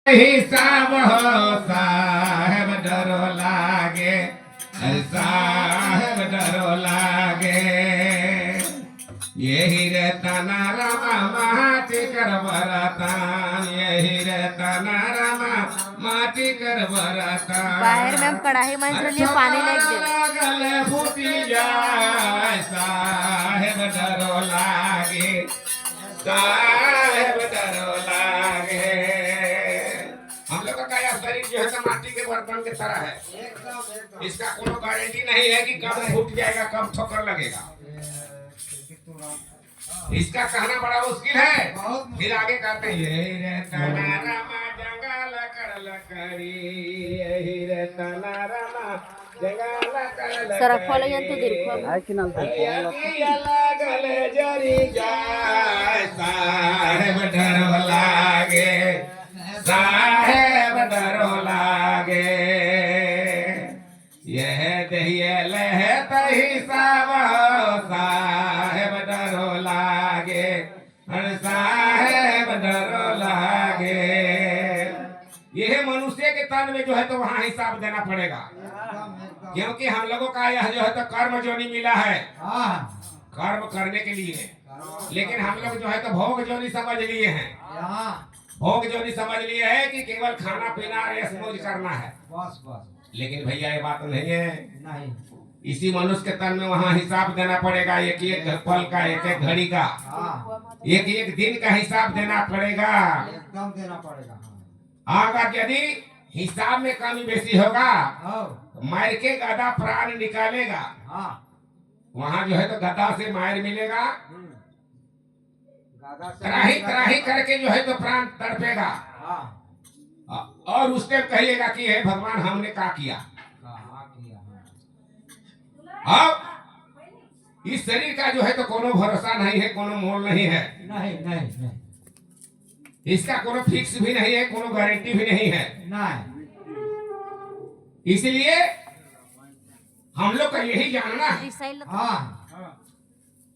हिसाब हो साहेब डरो लागे, साहेब डरो लागे। यही रे तना रमा माटी कर बरतान, यही रे तना रमा माटी कर बरतान। बाहर में हम कढ़ाई मांझ लिए पानी लेके गले फूटी जाए, साहेब डरो लागे, साहेब डरो लागे। हम लोग का यह शरीर जो है माटी के बर्तन की तरह है, इसका कोई गारंटी नहीं है कि कब फूट जाएगा, कब ठोकर लगेगा। इसका कहना बड़ा मुश्किल है। फिर आगे कहते हैं यही रे तना रमा जंगल कर लकड़ी, यही रे तना रमा जंगल कर लकड़ी। सरफल यंत्र दीर्घ है कि ना गले जरी जाए, साहेब डरो लागे, साहेब डरो लागे। यह दहिए लहत हिसाब साहेब डरो लागे, साहेब डरो लागे। यह मनुष्य के तन में जो है तो वहाँ हिसाब देना पड़ेगा, क्योंकि हम लोगों का यह जो है तो कर्म जोनी मिला है कर्म करने के लिए। लेकिन हम लोग जो है तो भोग जोनी समझ लिए हैं, भोग जोनी समझ लिए है कि केवल खाना पीना रेस मौज करना है। बस बस। लेकिन भैया ये बात नहीं है। नहीं। इसी मनुष्य के तन में वहाँ हिसाब देना पड़ेगा, एक एक पल का, एक एक घड़ी का, एक एक दिन का हिसाब देना पड़ेगा, एकदम देना पड़ेगा। अगर यदि हिसाब में कमी बेसी होगा तो मार के गदा प्राण निकालेगा। वहाँ जो है तो गदा से मार मिलेगा, त्राही त्राही करके जो है तो प्राण तड़पेगा, और उस टाइम कहिएगा कि हे भगवान हमने क्या किया। अब इस शरीर का जो है तो कोनो भरोसा नहीं है, कोनो मोल नहीं है, नहीं नहीं नहीं। इसका कोनो फिक्स भी नहीं है, कोनो गारंटी भी नहीं है। नहीं। इसलिए हम लोग का यही जानना है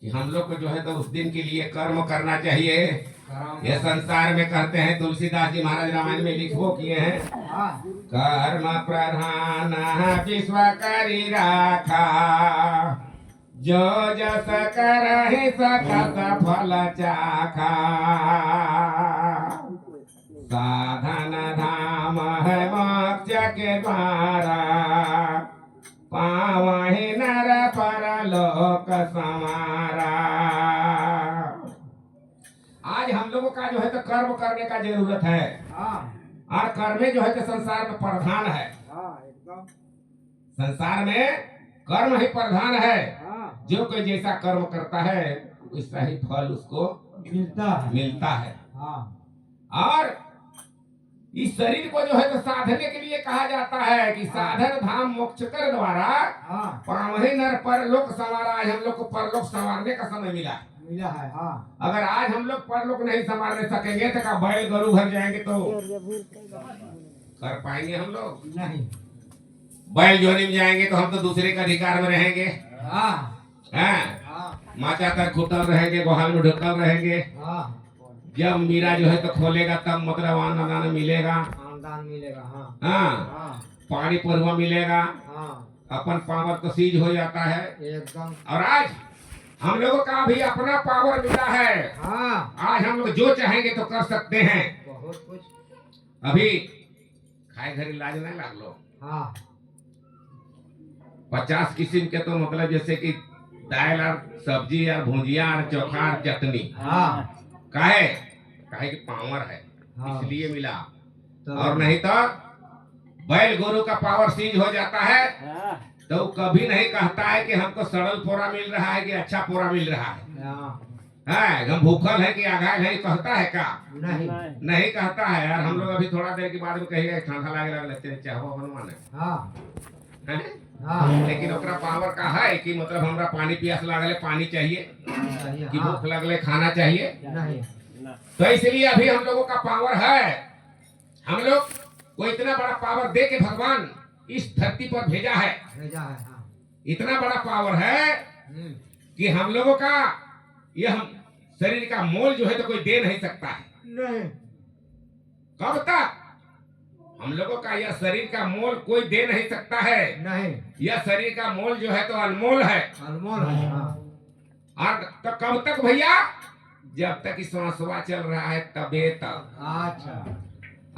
कि हम लोग को जो है तो उस दिन के लिए कर्म करना चाहिए। ये संसार में कहते हैं, तुलसीदास जी महाराज रामायण में लिखो किए हैं, कर्म प्रधान विश्व करी राखा, जो जस करहि सकत फल चाखा। साधन धाम है मोक्ष के द्वारा, पावहि नर परलोक संवारा। आज हम लोगों का जो है तो कर्म करने का जरूरत है, और कर्म जो है तो संसार में प्रधान है। संसार में कर्म ही प्रधान है। जो कोई जैसा कर्म करता है वैसा ही फल उसको मिलता है। और इस शरीर को जो है तो साधने के लिए कहा जाता है कि साधन धाम मोक्ष कर द्वारा, पावहि नर परलोक संवारा। आज हम लोग को परलोक संवारने का समय मिला है। अगर आज हम लोग परलोक नहीं संवारने सकेंगे तो क्या बैल गरु घर जाएंगे तो कर पाएंगे हम लोग? नहीं। बैल जोनी में जाएंगे तो हम तो दूसरे के अधिकार में रहेंगे। माचा तक घुटल रहेंगे, गोहाल में ढुकल रहेंगे। जब मीरा जो है तो खोलेगा तब मतलब आनंद मिलेगा, पानी परुआ मिलेगा, अपन पावर तो सीज हो जाता है एकदम। और आज हम लोगों का भी अपना पावर मिला है। आज हम लोग जो चाहेंगे तो कर सकते हैं। बहुत कुछ। अभी खाए घर इलाज नहीं लाग लो, 50 किस्म के तो मतलब जैसे कि दाल और सब्जी और भुजिया और चोखा और चटनी। काहे काहे कि पावर है इसलिए मिला, और नहीं तो बैल गोरू का पावर सीज हो जाता है तो कभी नहीं कहता है कि हमको सड़ल पोरा मिल रहा है कि अच्छा पोरा मिल रहा है। हम भूखल है कि आघायल है कहता है का? नहीं कहता है यार। हम लोग अभी थोड़ा देर के बाद में कहेगा ठंडा लागे लगते चाहो बनवाने, लेकिन ओकरा पावर का है कि मतलब हमरा पानी प्यास लागले पानी चाहिए, कि भूख लगले खाना चाहिए। तो इसलिए अभी हम लोगों का पावर है। हम लोग को इतना बड़ा पावर दे के भगवान इस धरती पर भेजा है। इतना बड़ा पावर है कि हम लोगों का यह शरीर का मोल जो है तो कोई दे नहीं सकता है। नहीं। कब तक? हम लोगों का यह शरीर का मोल कोई दे नहीं सकता है। नहीं, यह शरीर का मोल जो है तो अनमोल है। अनमोल है। हाँ, और तो कब तक भैया? जब तक श्वासवा चल रहा है तबे तक। अच्छा,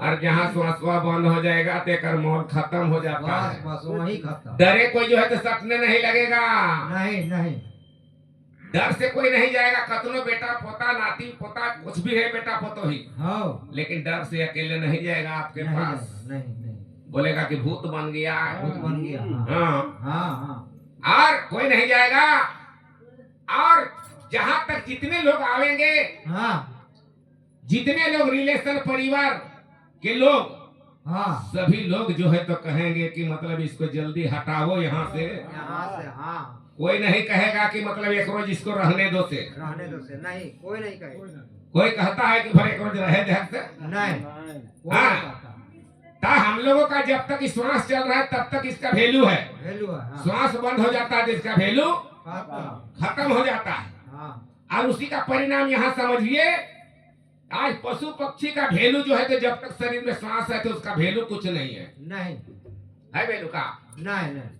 और जहाँ श्वासवा बंद हो जाएगा तो एकर मोल खत्म हो जाता बस है। बस वही खत्म। डरे कोई जो है तो सपने नहीं लगेगा। नहीं नहीं, डर से कोई नहीं जाएगा। कतनो बेटा पोता नाती पोता कुछ भी है बेटा पोतो ही, हाँ, लेकिन डर से अकेले नहीं जाएगा आपके नहीं पास। जाएगा, नहीं नहीं, बोलेगा कि भूत बन गया। भूत बन गया। हाँ, हाँ हाँ, और कोई नहीं जाएगा। और जहाँ तक जितने लोग आवेंगे, हाँ जितने लोग रिलेशन परिवार के लोग, हाँ, सभी लोग जो है तो कहेंगे कि मतलब इसको जल्दी हटाओ यहाँ से। यहाँ से। हाँ, कोई नहीं कहेगा कि मतलब एक रोज इसको रहने दो से। रहने दो से नहीं, कोई नहीं कहे। कोई कहता है कि भाई एक रोज रहे ध्यान से। नहीं, कोई हाँ। नहीं कहता। ता हम लोगों का जब तक श्वास चल रहा है तब तक इसका वैल्यू है। वैल्यू है। हाँ, श्वास बंद हो जाता है तो इसका वैल्यू खत्म। खत्म हो जाता है। हाँ, और उसी का परिणाम यहाँ समझिए। आज पशु पक्षी का वैल्यू जो है तो जब तक शरीर में श्वास है तो उसका वैल्यू कुछ नहीं है। नहीं है वैल्यू का? नहीं नहीं,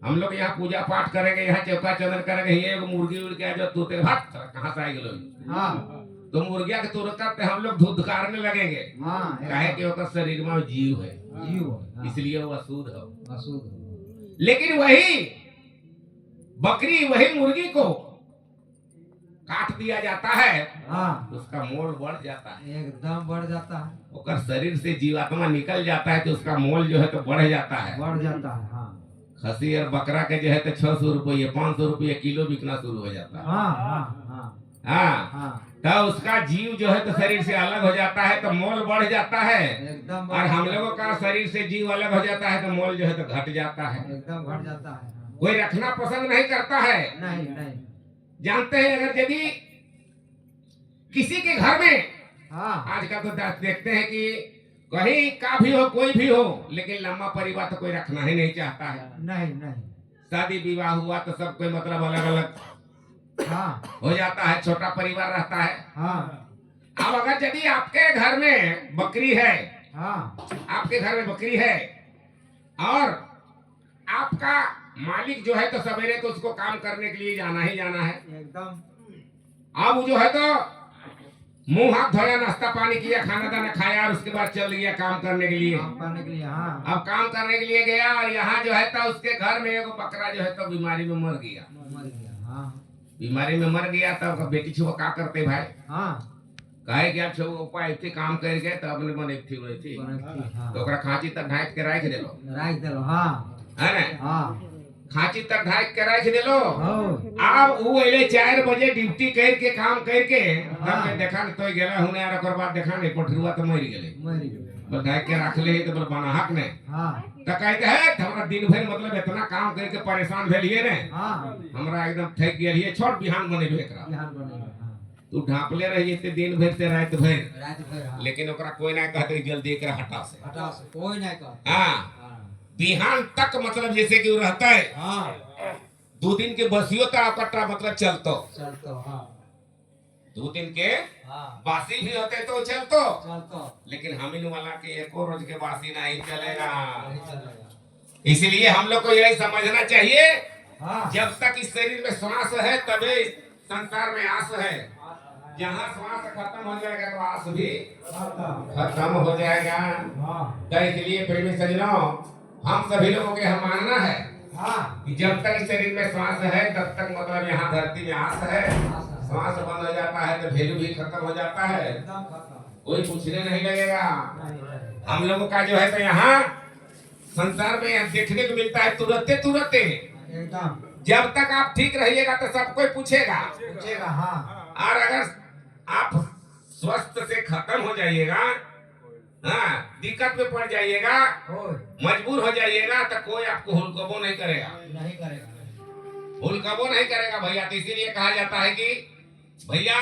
हम लोग यहाँ पूजा पाठ करेंगे, यहाँ चौका चंदन करेंगे, ये एगो मुर्गी उड़ के जो तोते भात कहाँ से आएगी लोग? हाँ तो मुर्गिया के तुरंत हम लोग धुधकारने लगेंगे। हाँ, काहे कि ओकर शरीर में जीव है, जीव है। हाँ, इसलिए वो अशुद्ध है। अशुद्ध। लेकिन वही बकरी, वही मुर्गी को काट दिया जाता है, हाँ, उसका मोल बढ़ जाता है। एकदम बढ़ जाता है, ओकर शरीर से जीवात्मा निकल जाता है तो उसका मोल जो है तो बढ़ जाता है। बढ़ जाता है। हाँ खसी और बकरा के जो है तो 600 रुपये 500 रुपये किलो बिकना शुरू हो जाता है। हाँ हाँ हाँ हाँ, हाँ, तो उसका जीव जो है तो शरीर से अलग हो जाता है तो मोल बढ़ जाता है। एकदम और हम लोगों का शरीर से जीव अलग हो जाता है तो मोल जो है तो घट जाता है। एकदम घट जाता है। हाँ, कोई रखना पसंद नहीं करता है। नहीं नहीं, जानते हैं अगर यदि किसी के घर में, हाँ, आजकल तो देखते हैं कि कहीं का भी हो कोई भी हो, लेकिन लंबा परिवार तो कोई रखना ही नहीं चाहता है। नहीं नहीं, शादी विवाह हुआ तो सब कोई मतलब अलग अलग हाँ हो जाता है, छोटा परिवार रहता है। हाँ अब अगर यदि आपके घर में बकरी है, हाँ, आपके घर में बकरी है और आपका मालिक जो है तो सवेरे तो उसको काम करने के लिए जाना ही जाना है। एकदम। अब जो है तो मुंह हाथ धोया, नाश्ता पानी किया, खाना दाना खाया और उसके बाद चल गया काम करने के लिए। काम करने के लिए। हाँ, अब काम करने के लिए गया और यहाँ जो है तो उसके घर में एगो बकरा जो है तो बीमारी में मर गया। मर गया। हाँ बीमारी में मर गया तब बेटी छुआ का करते भाई? हाँ, कहे कि आप छुआ उपाय थे काम कर गए तो अपने बने थी वही थी हाँ, तो ओकरा खांची तक ढाक के रख देलो, राख दलो। हाँ है ना? हाँ, खांची तक ढाक के रख देलो। हाँ, अब वो अले 4 बजे ड्यूटी करके काम करके हाँ। तब देखा तो गेला हुने और ओकर बाद देखा नहीं पठरुआ तो मर गेले। मर गया। बताए के रख ले तो बोल बना हक ने हाँ तो कहते है हमरा दिन भर मतलब इतना काम करके परेशान भेलिए ने, हाँ, हमरा एकदम थक गेल ये छोड़ बिहान बनेबे एकरा। बिहान बनेगा। हाँ, तू ढापले रहिए ते दिन भर से रात भर, रात भर। हाँ, लेकिन ओकरा कोई ना कहते जल्दी एकरा हटा से। हटा से कोई नहीं कर। हाँ, हाँ बिहान तक मतलब जैसे कि वो रहता है हाँ, 2 दिन के बसियो का कट्टा मतलब चलतो, चलतो। हाँ 2 दिन के हाँ, बासी भी होते तो चलतो, चलतो। लेकिन हमिन वाला के एको रोज के बासी नहीं चलेगा। नहीं चलेगा। इसलिए हम लोग को यही समझना चाहिए, हाँ, जब तक इस शरीर में श्वास है तभी संसार में आस है। जहाँ श्वास खत्म हो जाएगा तो आस भी खत्म हो जाएगा। हाँ, तो इसलिए प्रेमी सज्जनों, हम सभी लोगों के हम मानना है हाँ, कि जब तक इस शरीर में श्वास है तब तक मतलब यहाँ धरती में आस है। श्वास बंद हो जाता है तो वैल्यू भी खत्म हो जाता है, एकदम खत्म। कोई पूछने नहीं लगेगा। नहीं, नहीं। हम लोगों का जो है तो यहाँ संसार में देखने को मिलता है तुरंते तुरंते। एकदम जब तक आप ठीक रहिएगा तो सब कोई पूछेगा, पूछेगा। हाँ, और अगर आप स्वस्थ से खत्म हो जाइएगा, हाँ दिक्कत में पड़ जाइएगा, कोई मजबूर हो जाइएगा तो कोई आपको हुलकबो नहीं करेगा, नहीं करेगा। हुलकबो नहीं करेगा भैया। तो इसीलिए कहा जाता है कि भैया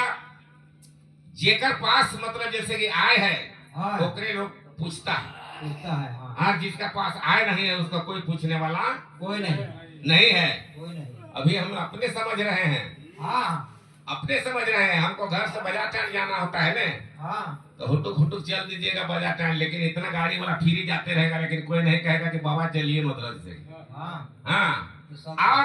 जेकर पास मतलब जैसे कि आय है हाँ, ओकरे लोग पूछता है, पूछता है। हाँ, और जिसका पास आय नहीं है उसका कोई पूछने वाला कोई नहीं, नहीं है। कोई नहीं। अभी हम अपने समझ रहे हैं, हाँ अपने समझ रहे हैं। हमको घर से बाजार टाइम जाना होता है ना, हाँ, तो हुटुक हुटुक चल दीजिएगा बजा टाइम, लेकिन इतना गाड़ी वाला फ्री जाते रहेगा, लेकिन कोई नहीं कहेगा कि बाबा चलिए मद्रास से। हाँ हाँ, तो सब और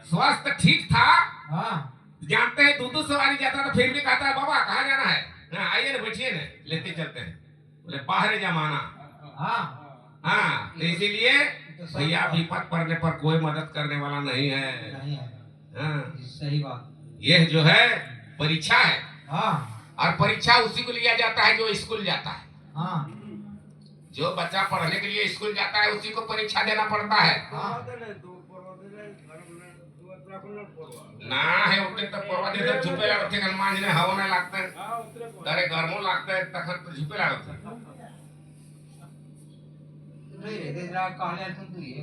स्वास्थ्य ठीक था, हाँ जानते हैं दूध सवारी जाता तो फिर भी कहता है बाबा कहाँ जाना है, हाँ आइए ना बैठिए ना, लेते चलते हैं। बोले बाहर जमाना। हाँ हाँ, तो इसीलिए भैया विपद पड़ने पर कोई मदद करने वाला नहीं है। नहीं है, हाँ, सही बात। यह जो है परीक्षा है, हाँ और परीक्षा उसी को लिया जाता है जो स्कूल जाता है। हाँ जो बच्चा पढ़ने के लिए स्कूल जाता है उसी को परीक्षा देना पड़ता है। हाँ ना है उठे तो परवा दे तो झुपे लागते हनुमान जी ने हवा नहीं लागते तारे गर्मो लागते तखन तो झुपे लागते। नहीं रे, तेरा कहले तुम तू ये